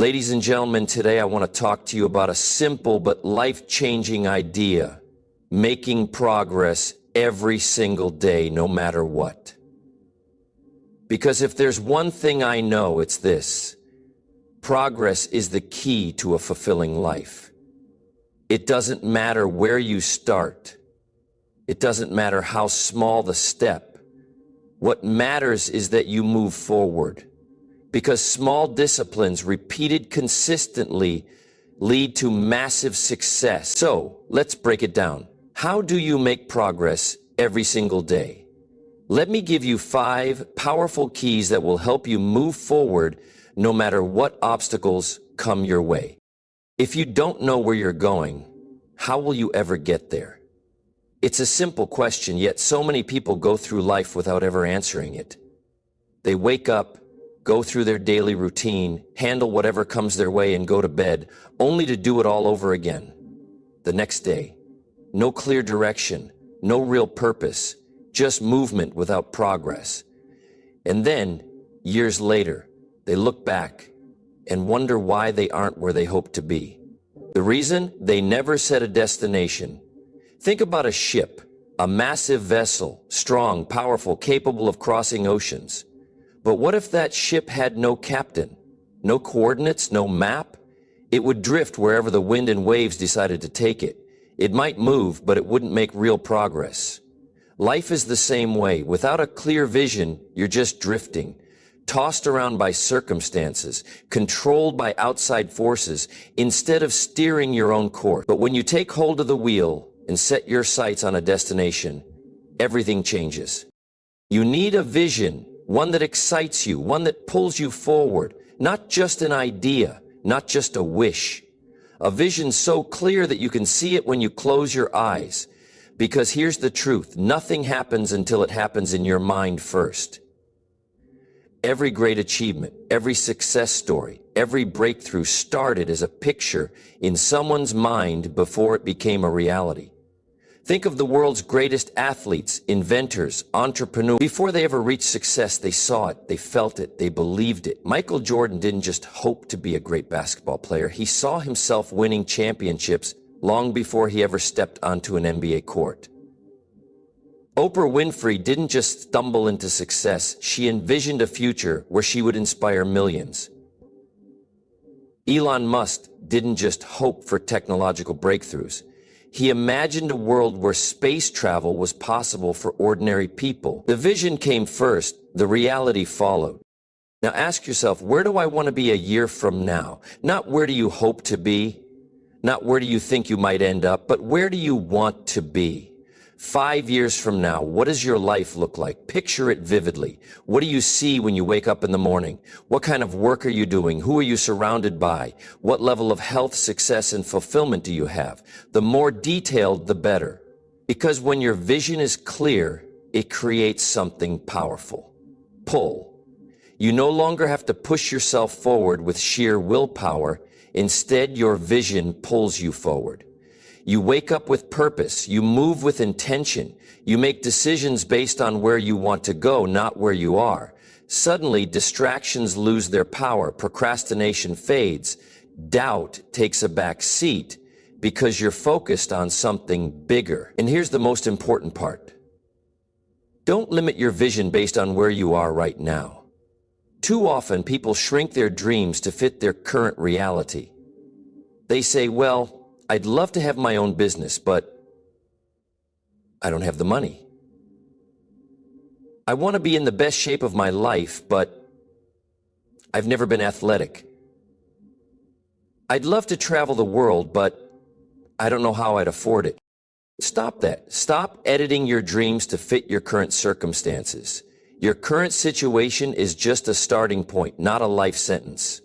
Ladies and gentlemen, today I want to talk to you about a simple but life-changing idea: making progress every single day, no matter what. Because if there's one thing I know, it's this: progress is the key to a fulfilling life. It doesn't matter where you start. It doesn't matter how small the step. What matters is that you move forward. Because small disciplines repeated consistently lead to massive success. So, let's break it down. How do you make progress every single day? Let me give you 5 powerful keys that will help you move forward no matter what obstacles come your way. If you don't know where you're going, how will you ever get there? It's a simple question, yet so many people go through life without ever answering it. They wake up, go through their daily routine, handle whatever comes their way, and go to bed, only to do it all over again. The next day, no clear direction, no real purpose, just movement without progress. And then, years later, they look back and wonder why they aren't where they hope to be. The reason? They never set a destination. Think about a ship, a massive vessel, strong, powerful, capable of crossing oceans. But what if that ship had no captain, no coordinates, no map? It would drift wherever the wind and waves decided to take it. It might move, but it wouldn't make real progress. Life is the same way. Without a clear vision, you're just drifting, tossed around by circumstances, controlled by outside forces, instead of steering your own course. But when you take hold of the wheel and set your sights on a destination, everything changes. You need a vision, one that excites you, one that pulls you forward, not just an idea, not just a wish. A vision so clear that you can see it when you close your eyes. Because here's the truth: nothing happens until it happens in your mind first. Every great achievement, every success story, every breakthrough started as a picture in someone's mind before it became a reality. Think of the world's greatest athletes, inventors, entrepreneurs. Before they ever reached success, they saw it, they felt it, they believed it. Michael Jordan didn't just hope to be a great basketball player. He saw himself winning championships long before he ever stepped onto an NBA court. Oprah Winfrey didn't just stumble into success. She envisioned a future where she would inspire millions. Elon Musk didn't just hope for technological breakthroughs. He imagined a world where space travel was possible for ordinary people. The vision came first, the reality followed. Now ask yourself, where do I want to be a year from now? Not where do you hope to be, not where do you think you might end up, but where do you want to be? 5 years from now, what does your life look like? Picture it vividly. What do you see when you wake up in the morning? What kind of work are you doing? Who are you surrounded by? What level of health, success, and fulfillment do you have? The more detailed, the better. Because when your vision is clear, it creates something powerful. Pull. You no longer have to push yourself forward with sheer willpower. Instead, your vision pulls you forward. You wake up with purpose, you move with intention, you make decisions based on where you want to go, not where you are. Suddenly, distractions lose their power, procrastination fades, doubt takes a back seat because you're focused on something bigger. And here's the most important part. Don't limit your vision based on where you are right now. Too often, people shrink their dreams to fit their current reality. They say, well, I'd love to have my own business, but I don't have the money. I want to be in the best shape of my life, but I've never been athletic. I'd love to travel the world, but I don't know how I'd afford it. Stop that. Stop editing your dreams to fit your current circumstances. Your current situation is just a starting point, not a life sentence.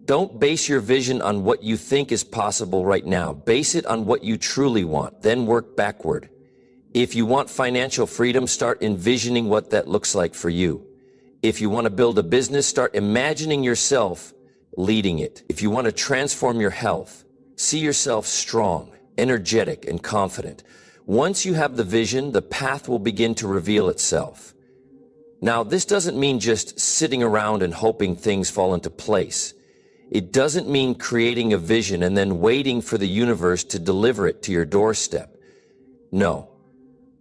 Don't base your vision on what you think is possible right now. Base it on what you truly want, then work backward. If you want financial freedom, start envisioning what that looks like for you. If you want to build a business, start imagining yourself leading it. If you want to transform your health, see yourself strong, energetic, and confident. Once you have the vision, the path will begin to reveal itself. Now, this doesn't mean just sitting around and hoping things fall into place. It doesn't mean creating a vision and then waiting for the universe to deliver it to your doorstep. No.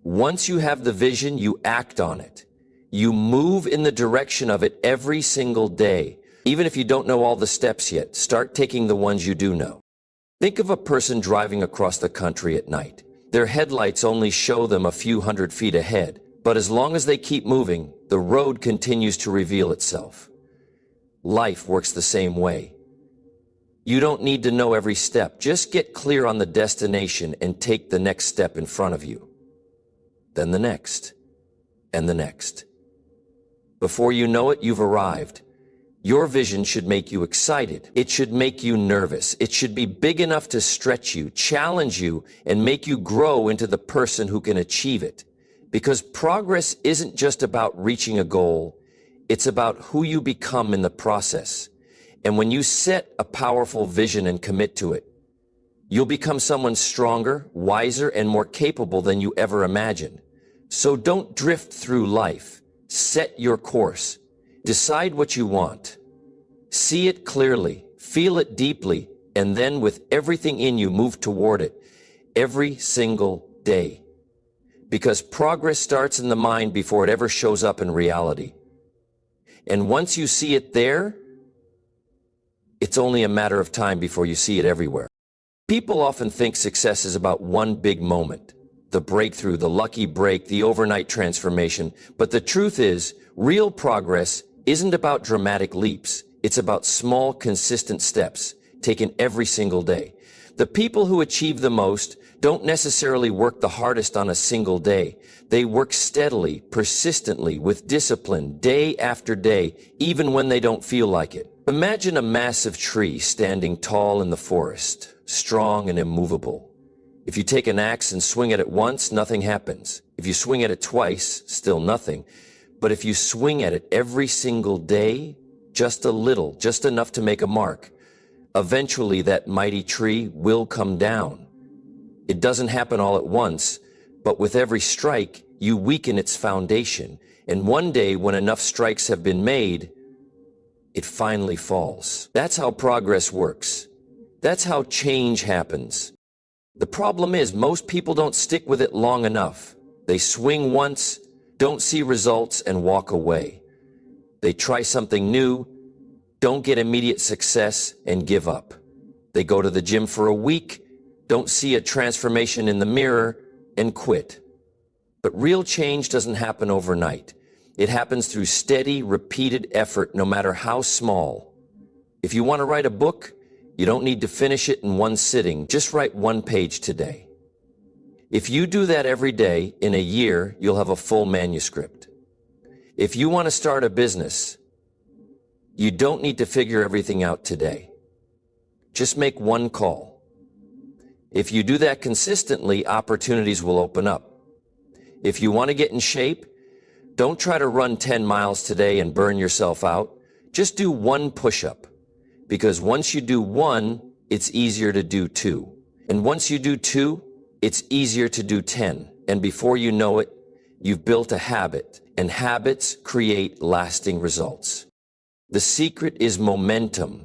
Once you have the vision, you act on it. You move in the direction of it every single day. Even if you don't know all the steps yet, start taking the ones you do know. Think of a person driving across the country at night. Their headlights only show them a few hundred feet ahead, but as long as they keep moving, the road continues to reveal itself. Life works the same way. You don't need to know every step. Just get clear on the destination and take the next step in front of you. Then the next, and the next. Before you know it, you've arrived. Your vision should make you excited. It should make you nervous. It should be big enough to stretch you, challenge you, and make you grow into the person who can achieve it. Because progress isn't just about reaching a goal. It's about who you become in the process. And when you set a powerful vision and commit to it, you'll become someone stronger, wiser, and more capable than you ever imagined. So don't drift through life. Set your course. Decide what you want. See it clearly, feel it deeply, and then with everything in you, move toward it every single day. Because progress starts in the mind before it ever shows up in reality. And once you see it there, it's only a matter of time before you see it everywhere. People often think success is about one big moment, the breakthrough, the lucky break, the overnight transformation. But the truth is, real progress isn't about dramatic leaps. It's about small, consistent steps taken every single day. The people who achieve the most don't necessarily work the hardest on a single day. They work steadily, persistently, with discipline, day after day, even when they don't feel like it. Imagine a massive tree standing tall in the forest, strong and immovable. If you take an axe and swing at it once, nothing happens. If you swing at it twice, still nothing. But if you swing at it every single day, just a little, just enough to make a mark, eventually that mighty tree will come down. It doesn't happen all at once, but with every strike, you weaken its foundation. And one day, when enough strikes have been made, it finally falls. That's how progress works. That's how change happens. The problem is, most people don't stick with it long enough. They swing once, don't see results, and walk away. They try something new, don't get immediate success, and give up. They go to the gym for a week, don't see a transformation in the mirror, and quit. But real change doesn't happen overnight. It happens through steady, repeated effort, no matter how small. If you want to write a book, you don't need to finish it in one sitting. Just write one page today. If you do that every day, in a year, you'll have a full manuscript. If you want to start a business, you don't need to figure everything out today. Just make one call. If you do that consistently, opportunities will open up. If you want to get in shape, don't try to run 10 miles today and burn yourself out. Just do one push-up. Because once you do one, it's easier to do two. And once you do two, it's easier to do 10. And before you know it, you've built a habit. And habits create lasting results. The secret is momentum.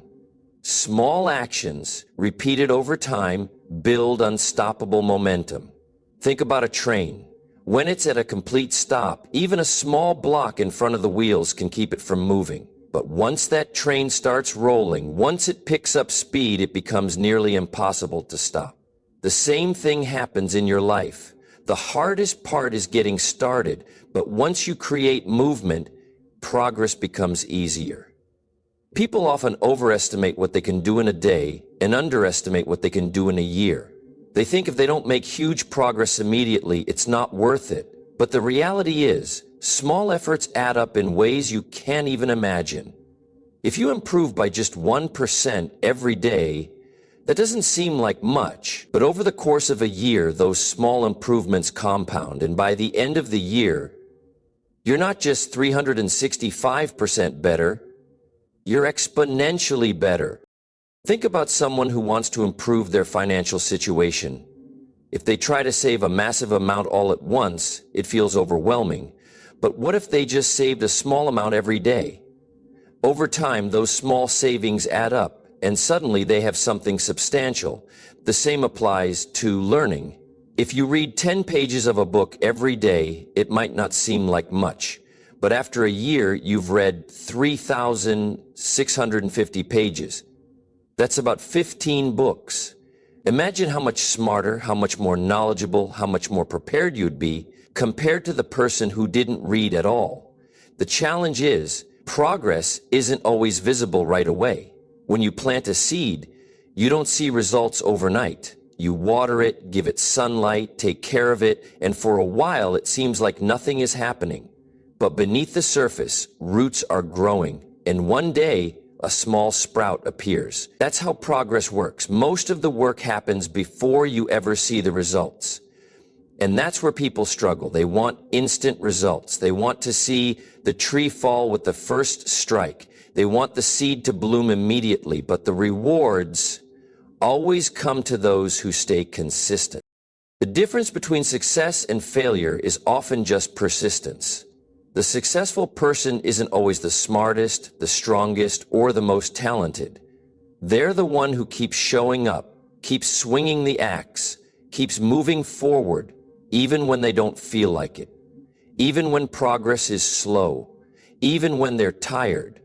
Small actions, repeated over time, build unstoppable momentum. Think about a train. When it's at a complete stop, even a small block in front of the wheels can keep it from moving. But once that train starts rolling, once it picks up speed, it becomes nearly impossible to stop. The same thing happens in your life. The hardest part is getting started, but once you create movement, progress becomes easier. People often overestimate what they can do in a day and underestimate what they can do in a year. They think if they don't make huge progress immediately, it's not worth it. But the reality is, small efforts add up in ways you can't even imagine. If you improve by just 1% every day, that doesn't seem like much, but over the course of a year, those small improvements compound, and by the end of the year, you're not just 365% better, you're exponentially better. Think about someone who wants to improve their financial situation. If they try to save a massive amount all at once, it feels overwhelming. But what if they just saved a small amount every day? Over time, those small savings add up, and suddenly they have something substantial. The same applies to learning. If you read 10 pages of a book every day, it might not seem like much. But after a year, you've read 3,650 pages. That's about 15 books. Imagine how much smarter, how much more knowledgeable, how much more prepared you'd be compared to the person who didn't read at all. The challenge is, progress isn't always visible right away. When you plant a seed, you don't see results overnight. You water it, give it sunlight, take care of it, and for a while it seems like nothing is happening. But beneath the surface, roots are growing, and one day, a small sprout appears. That's how progress works. Most of the work happens before you ever see the results. And that's where people struggle. They want instant results. They want to see the tree fall with the first strike. They want the seed to bloom immediately, but the rewards always come to those who stay consistent. The difference between success and failure is often just persistence. The successful person isn't always the smartest, the strongest, or the most talented. They're the one who keeps showing up, keeps swinging the axe, keeps moving forward, even when they don't feel like it, even when progress is slow, even when they're tired,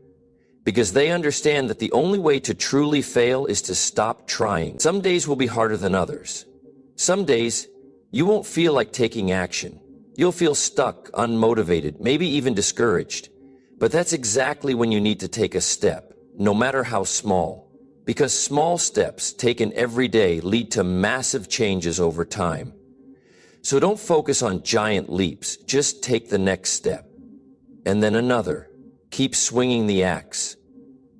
because they understand that the only way to truly fail is to stop trying. Some days will be harder than others. Some days, you won't feel like taking action. You'll feel stuck, unmotivated, maybe even discouraged. But that's exactly when you need to take a step, no matter how small. Because small steps taken every day lead to massive changes over time. So don't focus on giant leaps, just take the next step. And then another. Keep swinging the axe.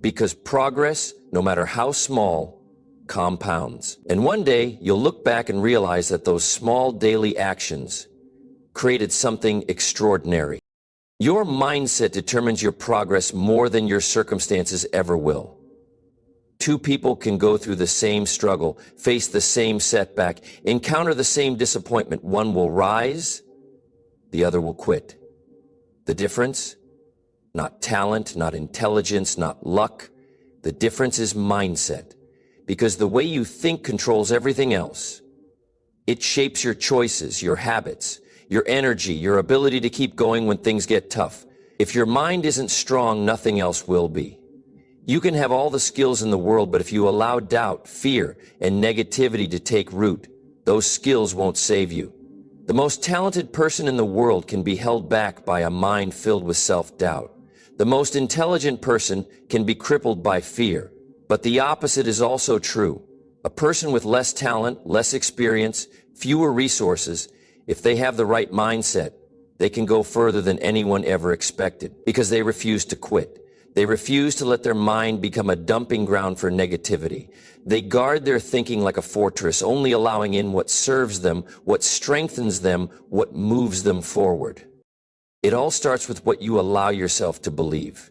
Because progress, no matter how small, compounds. And one day, you'll look back and realize that those small daily actions created something extraordinary. Your mindset determines your progress more than your circumstances ever will. Two people can go through the same struggle, face the same setback, encounter the same disappointment. One will rise, the other will quit. The difference? Not talent, not intelligence, not luck. The difference is mindset. Because the way you think controls everything else. It shapes your choices, your habits, your energy, your ability to keep going when things get tough. If your mind isn't strong, nothing else will be. You can have all the skills in the world, but if you allow doubt, fear, and negativity to take root, those skills won't save you. The most talented person in the world can be held back by a mind filled with self-doubt. The most intelligent person can be crippled by fear. But the opposite is also true. A person with less talent, less experience, fewer resources, if they have the right mindset, they can go further than anyone ever expected because they refuse to quit. They refuse to let their mind become a dumping ground for negativity. They guard their thinking like a fortress, only allowing in what serves them, what strengthens them, what moves them forward. It all starts with what you allow yourself to believe.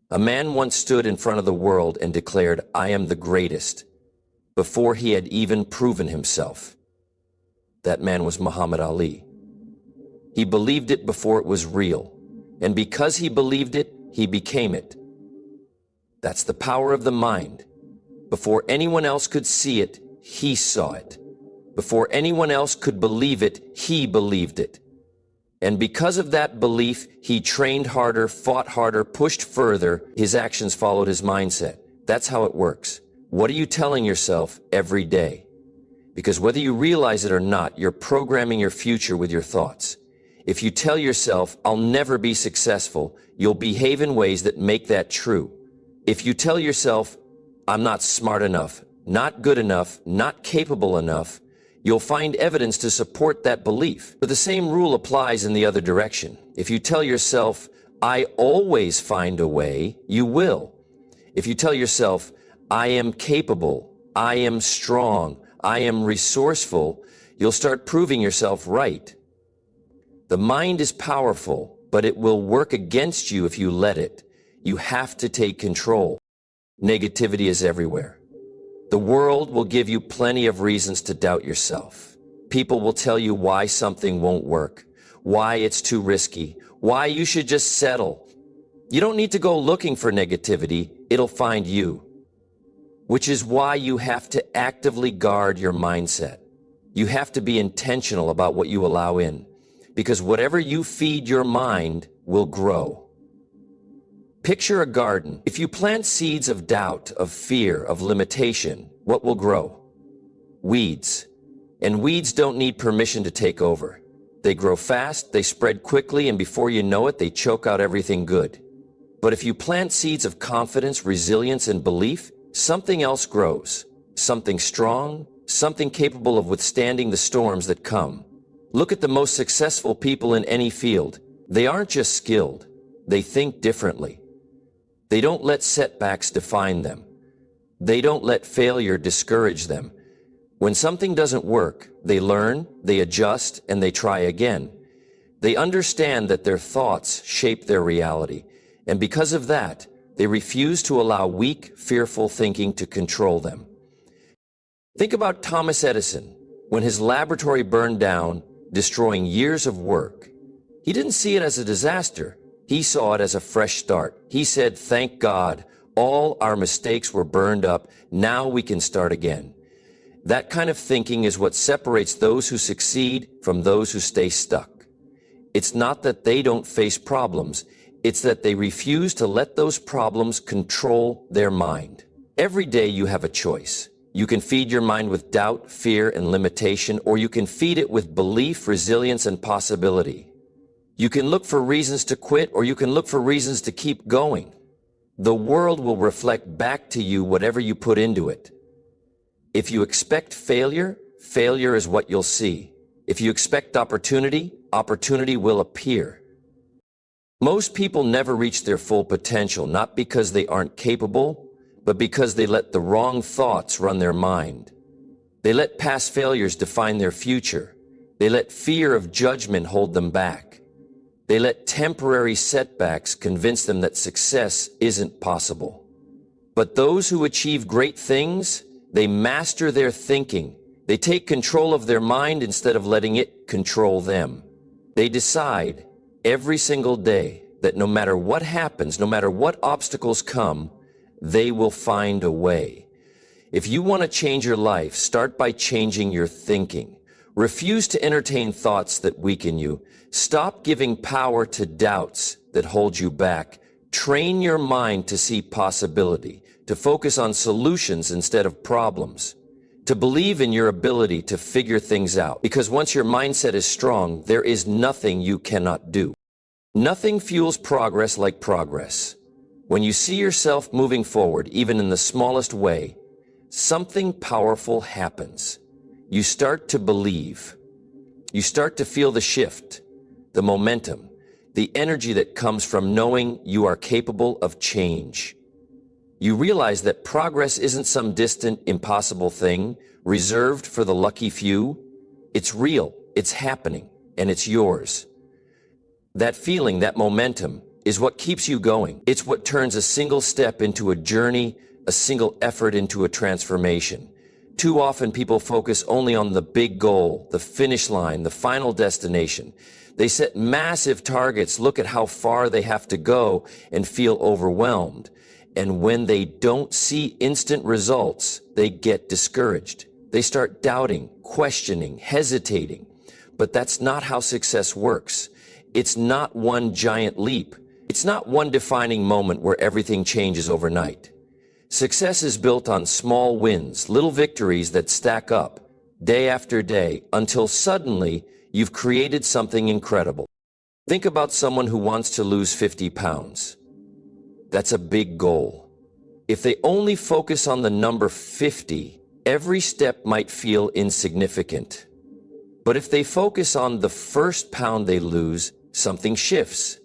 A man once stood in front of the world and declared, "I am the greatest," before he had even proven himself. That man was Muhammad Ali. He believed it before it was real, and because he believed it, he became it. That's the power of the mind. Before anyone else could see it, he saw it. Before anyone else could believe it, he believed it. And because of that belief, he trained harder, fought harder, pushed further. His actions followed his mindset. That's how it works. What are you telling yourself every day? Because whether you realize it or not, you're programming your future with your thoughts. If you tell yourself, "I'll never be successful," you'll behave in ways that make that true. If you tell yourself, "I'm not smart enough, not good enough, not capable enough," you'll find evidence to support that belief. But the same rule applies in the other direction. If you tell yourself, "I always find a way," you will. If you tell yourself, "I am capable, I am strong, I am resourceful," you'll start proving yourself right. The mind is powerful, but it will work against you if you let it. You have to take control. Negativity is everywhere. The world will give you plenty of reasons to doubt yourself. People will tell you why something won't work, why it's too risky, why you should just settle. You don't need to go looking for negativity, it'll find you. Which is why you have to actively guard your mindset. You have to be intentional about what you allow in, because whatever you feed your mind will grow. Picture a garden. If you plant seeds of doubt, of fear, of limitation, what will grow? Weeds. And weeds don't need permission to take over. They grow fast, they spread quickly, and before you know it, they choke out everything good. But if you plant seeds of confidence, resilience, and belief, something else grows. Something strong, something capable of withstanding the storms that come. Look at the most successful people in any field. They aren't just skilled, they think differently. They don't let setbacks define them. They don't let failure discourage them. When something doesn't work, they learn, they adjust, and they try again. They understand that their thoughts shape their reality, and because of that, they refuse to allow weak, fearful thinking to control them. Think about Thomas Edison. When his laboratory burned down, destroying years of work, he didn't see it as a disaster. He saw it as a fresh start. He said, "Thank God, all our mistakes were burned up. Now we can start again." That kind of thinking is what separates those who succeed from those who stay stuck. It's not that they don't face problems. It's that they refuse to let those problems control their mind. Every day you have a choice. You can feed your mind with doubt, fear, and limitation, or you can feed it with belief, resilience, and possibility. You can look for reasons to quit, or you can look for reasons to keep going. The world will reflect back to you whatever you put into it. If you expect failure, failure is what you'll see. If you expect opportunity, opportunity will appear. Most people never reach their full potential, not because they aren't capable, but because they let the wrong thoughts run their mind. They let past failures define their future. They let fear of judgment hold them back. They let temporary setbacks convince them that success isn't possible. But those who achieve great things, they master their thinking. They take control of their mind instead of letting it control them. They decide every single day that no matter what happens, no matter what obstacles come, they will find a way. If you want to change your life, start by changing your thinking. Refuse to entertain thoughts that weaken you. Stop giving power to doubts that hold you back. Train your mind to see possibility, to focus on solutions instead of problems, to believe in your ability to figure things out. Because once your mindset is strong, there is nothing you cannot do. Nothing fuels progress like progress. When you see yourself moving forward, even in the smallest way, something powerful happens. You start to believe. You start to feel the shift, the momentum, the energy that comes from knowing you are capable of change. You realize that progress isn't some distant, impossible thing reserved for the lucky few. It's real, it's happening, and it's yours. That feeling, that momentum, is what keeps you going. It's what turns a single step into a journey, a single effort into a transformation. Too often people focus only on the big goal, the finish line, the final destination. They set massive targets, look at how far they have to go, and feel overwhelmed. And when they don't see instant results, they get discouraged. They start doubting, questioning, hesitating. But that's not how success works. It's not one giant leap. It's not one defining moment where everything changes overnight. Success is built on small wins, little victories that stack up, day after day, until suddenly you've created something incredible. Think about someone who wants to lose 50 pounds. That's a big goal. If they only focus on the number 50, every step might feel insignificant. But if they focus on the first pound they lose, something shifts.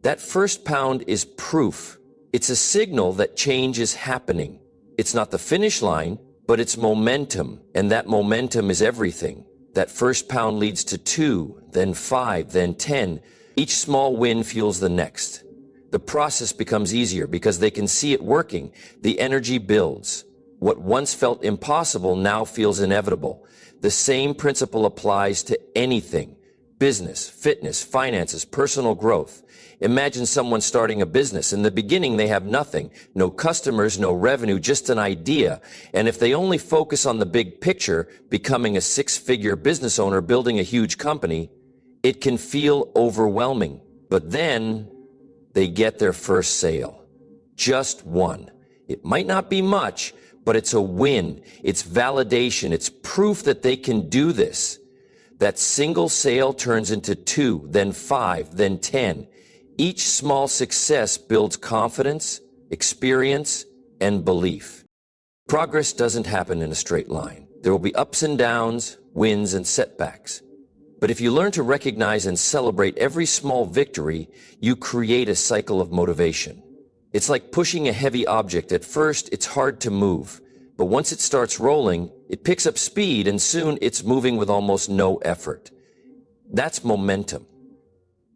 That first pound is proof. It's a signal that change is happening. It's not the finish line, but it's momentum, and that momentum is everything. That first pound leads to 2, then 5, then 10. Each small win fuels the next. The process becomes easier because they can see it working. The energy builds. What once felt impossible now feels inevitable. The same principle applies to anything. Business, fitness, finances, personal growth. Imagine someone starting a business. In the beginning, they have nothing, no customers, no revenue, just an idea. And if they only focus on the big picture, becoming a six-figure business owner, building a huge company, it can feel overwhelming. But then they get their first sale. Just one. It might not be much, but it's a win. It's validation. It's proof that they can do this. That single sale turns into 2, then 5, then 10. Each small success builds confidence, experience, and belief. Progress doesn't happen in a straight line. There will be ups and downs, wins and setbacks. But if you learn to recognize and celebrate every small victory, you create a cycle of motivation. It's like pushing a heavy object. At first, it's hard to move. But once it starts rolling, it picks up speed and soon it's moving with almost no effort. That's momentum.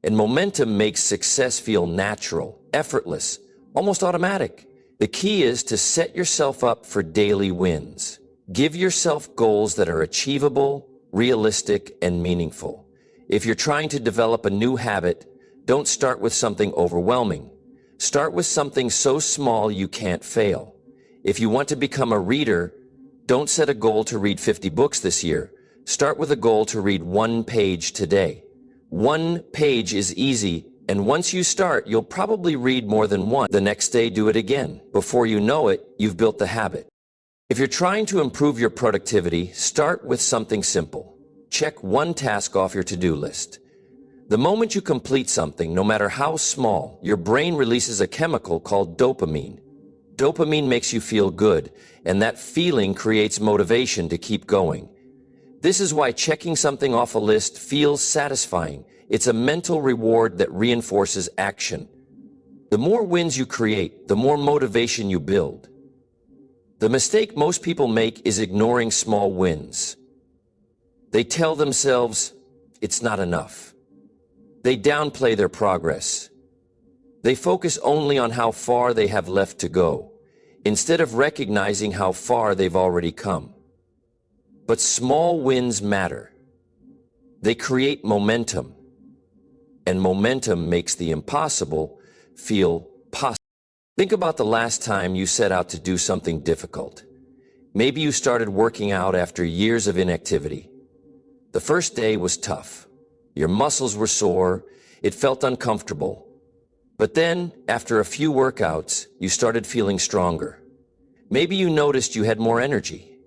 And momentum makes success feel natural, effortless, almost automatic. The key is to set yourself up for daily wins. Give yourself goals that are achievable, realistic, and meaningful. If you're trying to develop a new habit, don't start with something overwhelming. Start with something so small you can't fail. If you want to become a reader, don't set a goal to read 50 books this year. Start with a goal to read 1 page today. 1 page is easy, and once you start, you'll probably read more than one. The next day, do it again. Before you know it, you've built the habit. If you're trying to improve your productivity, start with something simple. Check 1 task off your to-do list. The moment you complete something, no matter how small, your brain releases a chemical called dopamine. Dopamine makes you feel good, and that feeling creates motivation to keep going. This is why checking something off a list feels satisfying. It's a mental reward that reinforces action. The more wins you create, the more motivation you build. The mistake most people make is ignoring small wins. They tell themselves, it's not enough. They downplay their progress. They focus only on how far they have left to go, instead of recognizing how far they've already come. But small wins matter. They create momentum, and momentum makes the impossible feel possible. Think about the last time you set out to do something difficult. Maybe you started working out after years of inactivity. The first day was tough. Your muscles were sore. It felt uncomfortable. But then, after a few workouts, you started feeling stronger. Maybe you noticed you had more energy.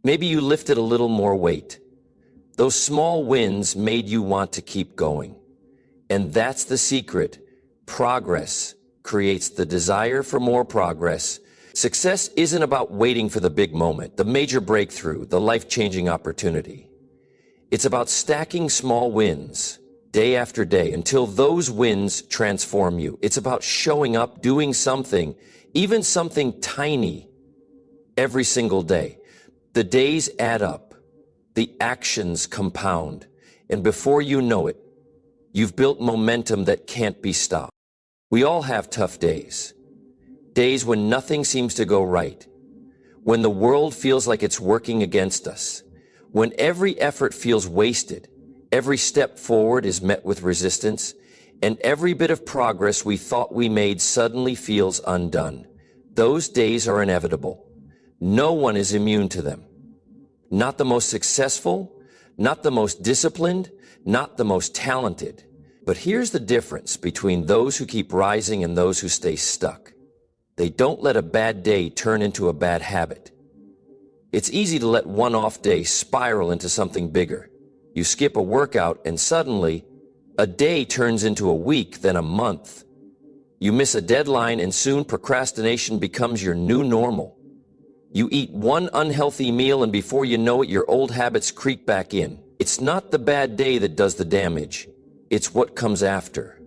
Maybe you lifted a little more weight. Those small wins made you want to keep going. And that's the secret. Progress creates the desire for more progress. Success isn't about waiting for the big moment, the major breakthrough, the life-changing opportunity. It's about stacking small wins, day after day, until those wins transform you. It's about showing up, doing something, even something tiny, every single day. The days add up, the actions compound, and before you know it, you've built momentum that can't be stopped. We all have tough days. Days when nothing seems to go right, when the world feels like it's working against us, when every effort feels wasted. Every step forward is met with resistance, and every bit of progress we thought we made suddenly feels undone. Those days are inevitable. No one is immune to them. Not the most successful, not the most disciplined, not the most talented. But here's the difference between those who keep rising and those who stay stuck. They don't let a bad day turn into a bad habit. It's easy to let one off day spiral into something bigger. You skip a workout and suddenly, a day turns into a week, then a month. You miss a deadline and soon procrastination becomes your new normal. You eat one unhealthy meal and before you know it, your old habits creep back in. It's not the bad day that does the damage. It's what comes after.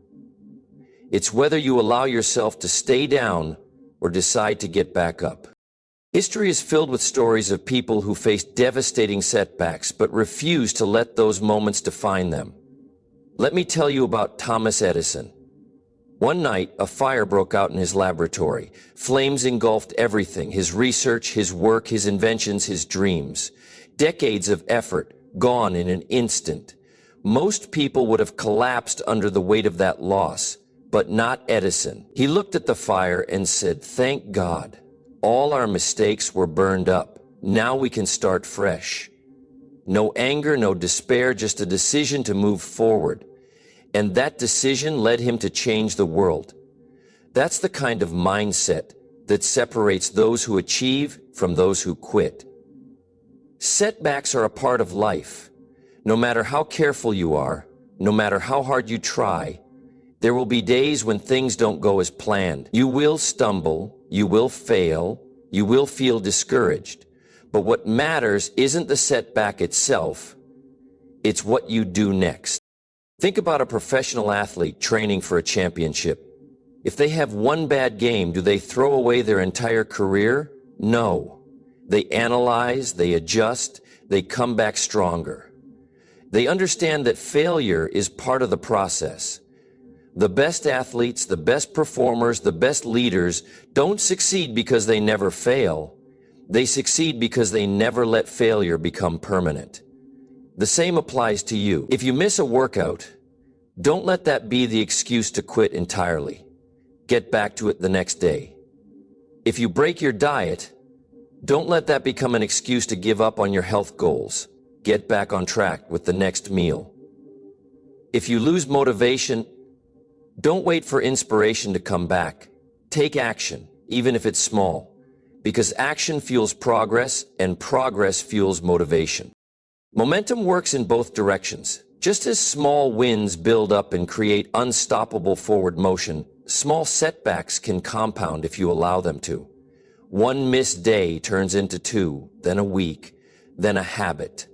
It's whether you allow yourself to stay down or decide to get back up. History is filled with stories of people who faced devastating setbacks but refused to let those moments define them. Let me tell you about Thomas Edison. One night, a fire broke out in his laboratory. Flames engulfed everything: his research, his work, his inventions, his dreams. Decades of effort gone in an instant. Most people would have collapsed under the weight of that loss, but not Edison. He looked at the fire and said, "Thank God. All our mistakes were burned up. Now we can start fresh." No anger, no despair, just a decision to move forward. And that decision led him to change the world. That's the kind of mindset that separates those who achieve from those who quit. Setbacks are a part of life. No matter how careful you are, no matter how hard you try, there will be days when things don't go as planned. You will stumble, you will fail, you will feel discouraged. But what matters isn't the setback itself, it's what you do next. Think about a professional athlete training for a championship. If they have one bad game, do they throw away their entire career? No. They analyze, they adjust, they come back stronger. They understand that failure is part of the process. The best athletes, the best performers, the best leaders don't succeed because they never fail. They succeed because they never let failure become permanent. The same applies to you. If you miss a workout, don't let that be the excuse to quit entirely. Get back to it the next day. If you break your diet, don't let that become an excuse to give up on your health goals. Get back on track with the next meal. If you lose motivation, don't wait for inspiration to come back. Take action, even if it's small, because action fuels progress and progress fuels motivation. Momentum works in both directions. Just as small wins build up and create unstoppable forward motion, small setbacks can compound if you allow them to. One missed day turns into 2, then a week, then a habit.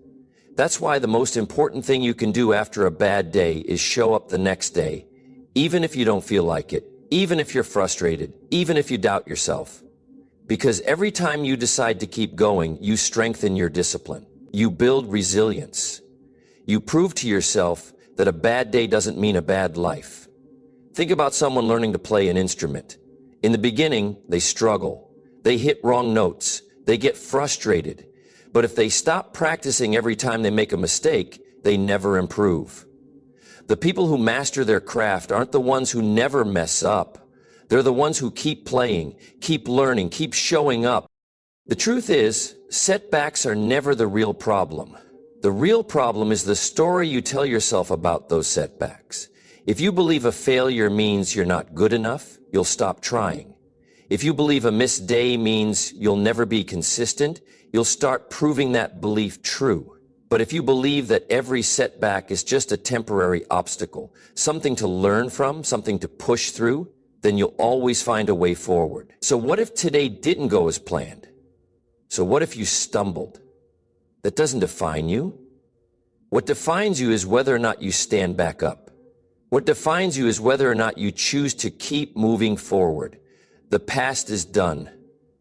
That's why the most important thing you can do after a bad day is show up the next day, even if you don't feel like it, even if you're frustrated, even if you doubt yourself. Because every time you decide to keep going, you strengthen your discipline. You build resilience. You prove to yourself that a bad day doesn't mean a bad life. Think about someone learning to play an instrument. In the beginning, they struggle. They hit wrong notes. They get frustrated. But if they stop practicing every time they make a mistake, they never improve. The people who master their craft aren't the ones who never mess up. They're the ones who keep playing, keep learning, keep showing up. The truth is, setbacks are never the real problem. The real problem is the story you tell yourself about those setbacks. If you believe a failure means you're not good enough, you'll stop trying. If you believe a missed day means you'll never be consistent, you'll start proving that belief true. But if you believe that every setback is just a temporary obstacle, something to learn from, something to push through, then you'll always find a way forward. So what if today didn't go as planned? So what if you stumbled? That doesn't define you. What defines you is whether or not you stand back up. What defines you is whether or not you choose to keep moving forward. The past is done.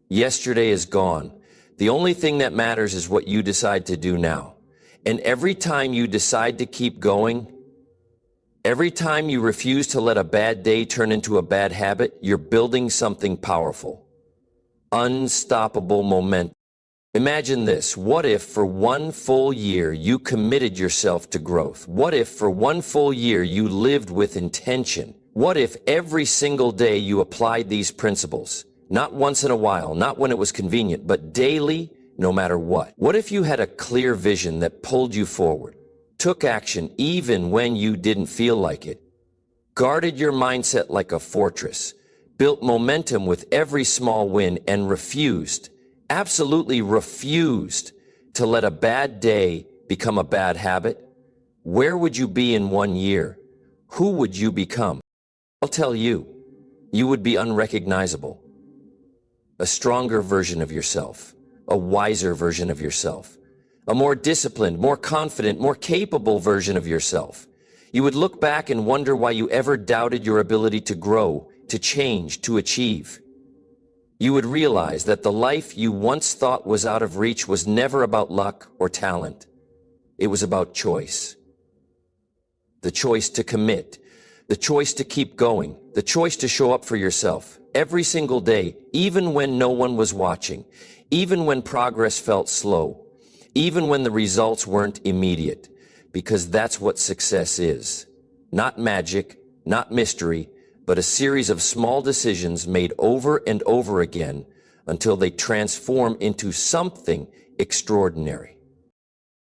Yesterday is gone. The only thing that matters is what you decide to do now. And every time you decide to keep going, every time you refuse to let a bad day turn into a bad habit, you're building something powerful. Unstoppable momentum. Imagine this. What if for one full year you committed yourself to growth? What if for one full year you lived with intention? What if every single day you applied these principles? Not once in a while, not when it was convenient, but daily, no matter what. What if you had a clear vision that pulled you forward, took action even when you didn't feel like it, guarded your mindset like a fortress, built momentum with every small win, and refused, absolutely refused, to let a bad day become a bad habit? Where would you be in 1 year? Who would you become? I'll tell you, you would be unrecognizable. A stronger version of yourself, a wiser version of yourself, a more disciplined, more confident, more capable version of yourself. You would look back and wonder why you ever doubted your ability to grow, to change, to achieve. You would realize that the life you once thought was out of reach was never about luck or talent. It was about choice. The choice to commit, the choice to keep going, the choice to show up for yourself every single day, even when no one was watching, even when progress felt slow, even when the results weren't immediate. because that's what success is. Not magic, not mystery, but a series of small decisions made over and over again until they transform into something extraordinary.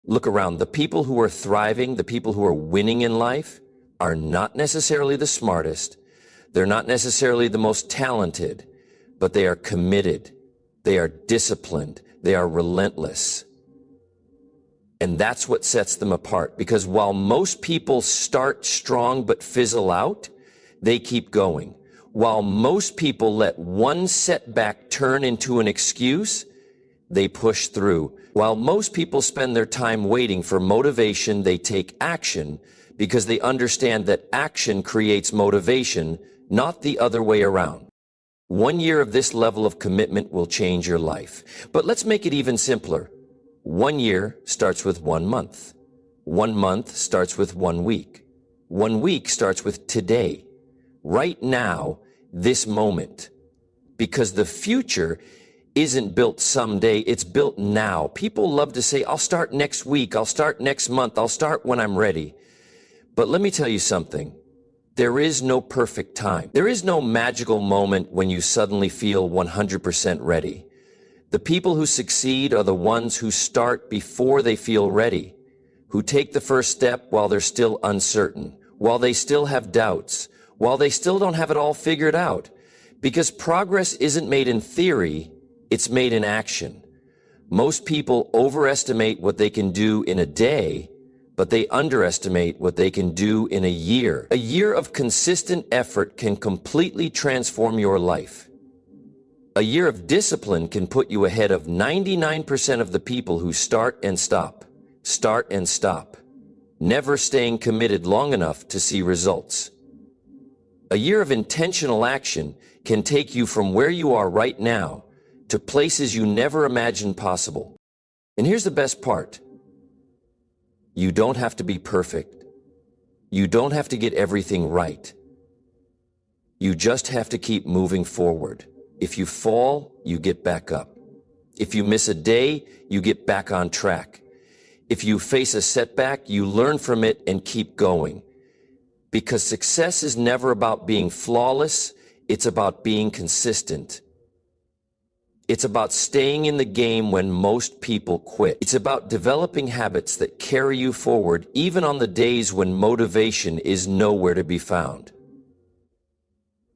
Look around. The people who are thriving, the people who are winning in life, are not necessarily the smartest. They're not necessarily the most talented, but they are committed. They are disciplined. They are relentless. And that's what sets them apart, because while most people start strong but fizzle out, they keep going. While most people let one setback turn into an excuse, they push through. While most people spend their time waiting for motivation, they take action because they understand that action creates motivation, not the other way around. 1 year of this level of commitment will change your life. But let's make it even simpler. 1 year starts with 1 month. 1 month starts with 1 week. 1 week starts with today. Right now, this moment. Because the future isn't built someday, it's built now. People love to say, I'll start next week, I'll start next month, I'll start when I'm ready. But let me tell you something. There is no perfect time. There is no magical moment when you suddenly feel 100% ready. The people who succeed are the ones who start before they feel ready, who take the first step while they're still uncertain, while they still have doubts, while they still don't have it all figured out. Because progress isn't made in theory, it's made in action. Most people overestimate what they can do in a day, but they underestimate what they can do in a year. A year of consistent effort can completely transform your life. A year of discipline can put you ahead of 99% of the people who start and stop, never staying committed long enough to see results. A year of intentional action can take you from where you are right now to places you never imagined possible. And here's the best part. You don't have to be perfect. You don't have to get everything right. You just have to keep moving forward. If you fall, you get back up. If you miss a day, you get back on track. If you face a setback, you learn from it and keep going. Because success is never about being flawless, it's about being consistent. It's about staying in the game when most people quit. It's about developing habits that carry you forward even on the days when motivation is nowhere to be found.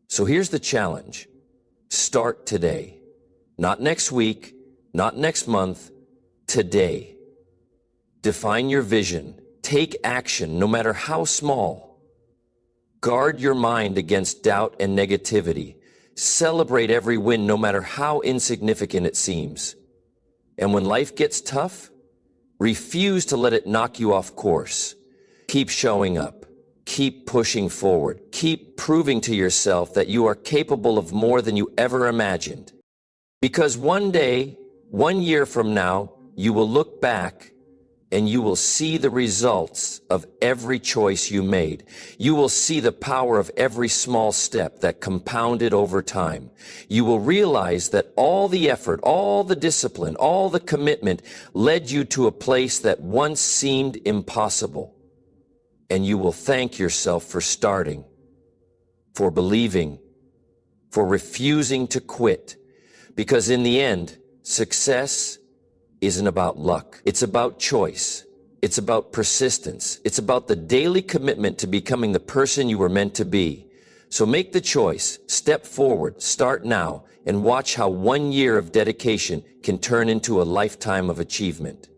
So here's the challenge. Start today. Not next week, not next month, today. Define your vision. Take action, no matter how small. Guard your mind against doubt and negativity. Celebrate every win, no matter how insignificant it seems. And when life gets tough, refuse to let it knock you off course. Keep showing up. Keep pushing forward. Keep proving to yourself that you are capable of more than you ever imagined. Because one day, 1 year from now, you will look back and you will see the results of every choice you made. You will see the power of every small step that compounded over time. You will realize that all the effort, all the discipline, all the commitment led you to a place that once seemed impossible. And you will thank yourself for starting, for believing, for refusing to quit. Because in the end, success isn't about luck. It's about choice. It's about persistence. It's about the daily commitment to becoming the person you were meant to be. So make the choice, step forward, start now, and watch how 1 year of dedication can turn into a lifetime of achievement.